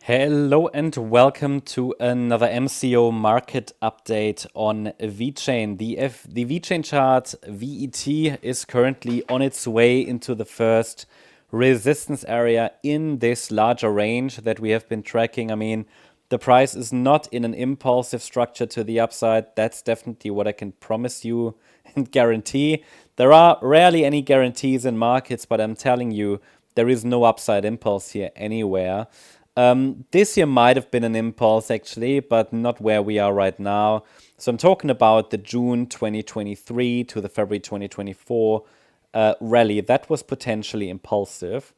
Hello and welcome to another MCO market update on VeChain. The VeChain chart, VET, is currently on its way into the first resistance area in this larger range that we have been tracking. I mean, the price is not in an impulsive structure to the upside. That's definitely what I can promise you and guarantee. There are rarely any guarantees in markets, but I'm telling you, there is no upside impulse here anywhere. This year might have been an impulse actually, but not where we are right now. So I'm talking about the June 2023 to the February 2024 rally. That was potentially impulsive.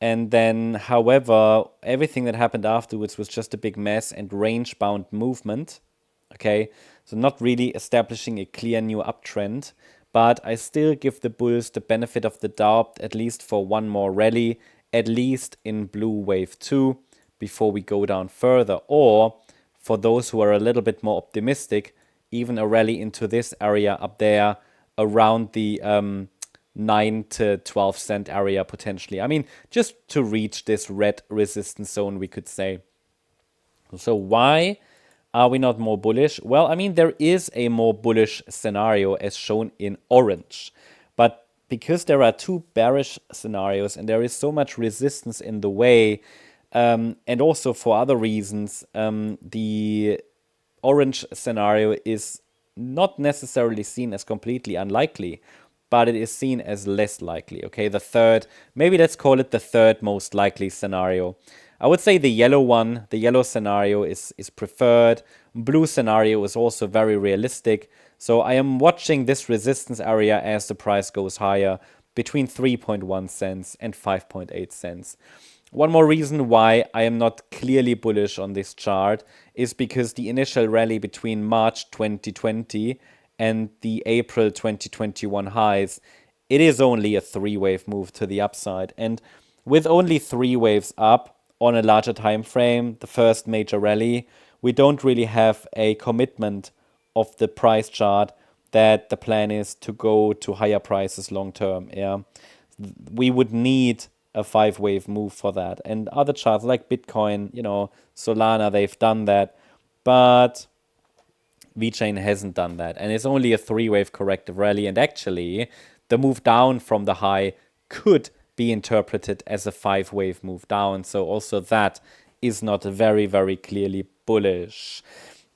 And then, however, everything that happened afterwards was just a big mess and range-bound movement. Okay, so not really establishing a clear new uptrend, but I still give the bulls the benefit of the doubt, at least for one more rally, at least in blue wave 2, before we go down further. Or, for those who are a little bit more optimistic, even a rally into this area up there around the 9 to 12 cent area potentially. I mean, just to reach this red resistance zone, we could say. So why are we not more bullish? Well, I mean, there is a more bullish scenario as shown in orange. But because there are two bearish scenarios and there is so much resistance in the way, and also for other reasons, the orange scenario is not necessarily seen as completely unlikely, but it is seen as less likely. Okay, the third, maybe let's call it the third most likely scenario. I would say the yellow one, the yellow scenario is preferred. Blue scenario is also very realistic. So I am watching this resistance area as the price goes higher between 3.1 cents and 5.8 cents. One more reason why I am not clearly bullish on this chart is because the initial rally between March 2020 and the April 2021 highs, it is only a three-wave move to the upside. And with only three waves up on a larger time frame, the first major rally, we don't really have a commitment of the price chart that the plan is to go to higher prices long term. Yeah, we would need a five-wave move for that. And other charts like Bitcoin, Solana, they've done that, but VeChain hasn't done that. And it's only a three-wave corrective rally. And actually, the move down from the high could be interpreted as a five-wave move down. So also that is not very, very clearly bullish.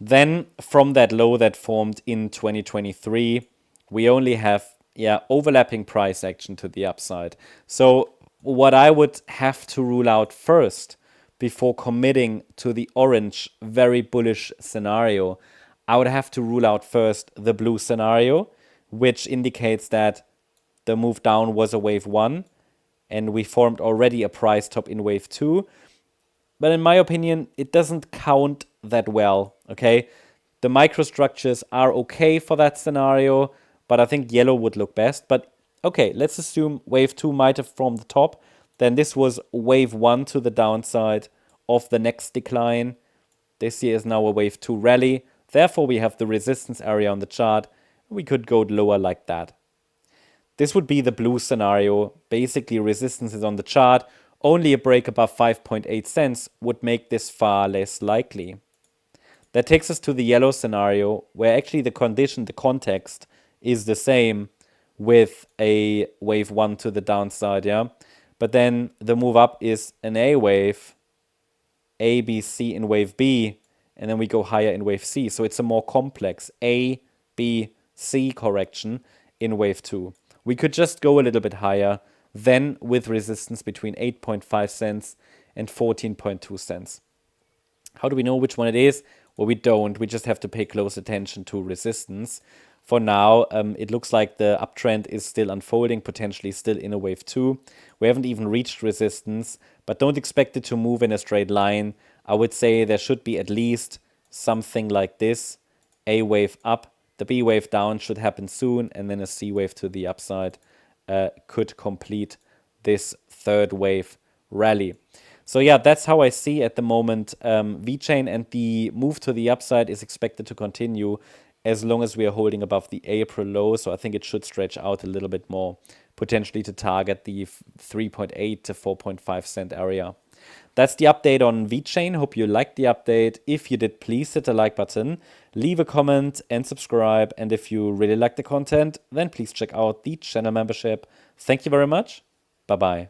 Then from that low that formed in 2023, we only have overlapping price action to the upside. So what I would have to rule out first before committing to the orange very bullish scenario, I would have to rule out first the blue scenario, which indicates that the move down was a wave 1 and we formed already a price top in wave 2. But in my opinion, it doesn't count that well, okay? The microstructures are okay for that scenario, but I think yellow would look best. But okay, let's assume wave 2 might have formed the top. Then this was wave 1 to the downside of the next decline. This here is now a wave 2 rally. Therefore, we have the resistance area on the chart. We could go lower like that. This would be the blue scenario. Basically, resistance is on the chart. Only a break above 5.8 cents would make this far less likely. That takes us to the yellow scenario, where actually the condition, the context, is the same with a wave 1 to the downside, yeah? But then the move up is an A wave, A, B, C in wave B, and then we go higher in wave C. So it's a more complex A, B, C correction in wave 2. We could just go a little bit higher, then with resistance between 8.5 cents and 14.2 cents. How do we know which one it is? Well, we don't. We just have to pay close attention to resistance. For now, it looks like the uptrend is still unfolding, potentially still in a wave 2. We haven't even reached resistance, but don't expect it to move in a straight line. I would say there should be at least something like this. A wave up, the B wave down should happen soon, and then a C wave to the upside could complete this third wave rally. So yeah, that's how I see at the moment VeChain, and the move to the upside is expected to continue as long as we are holding above the April low. So I think it should stretch out a little bit more, potentially to target the 3.8 to 4.5 cent area. That's the update on VeChain. Hope you liked the update. If you did, please hit the like button, leave a comment and subscribe. And if you really like the content, then please check out the channel membership. Thank you very much. Bye-bye.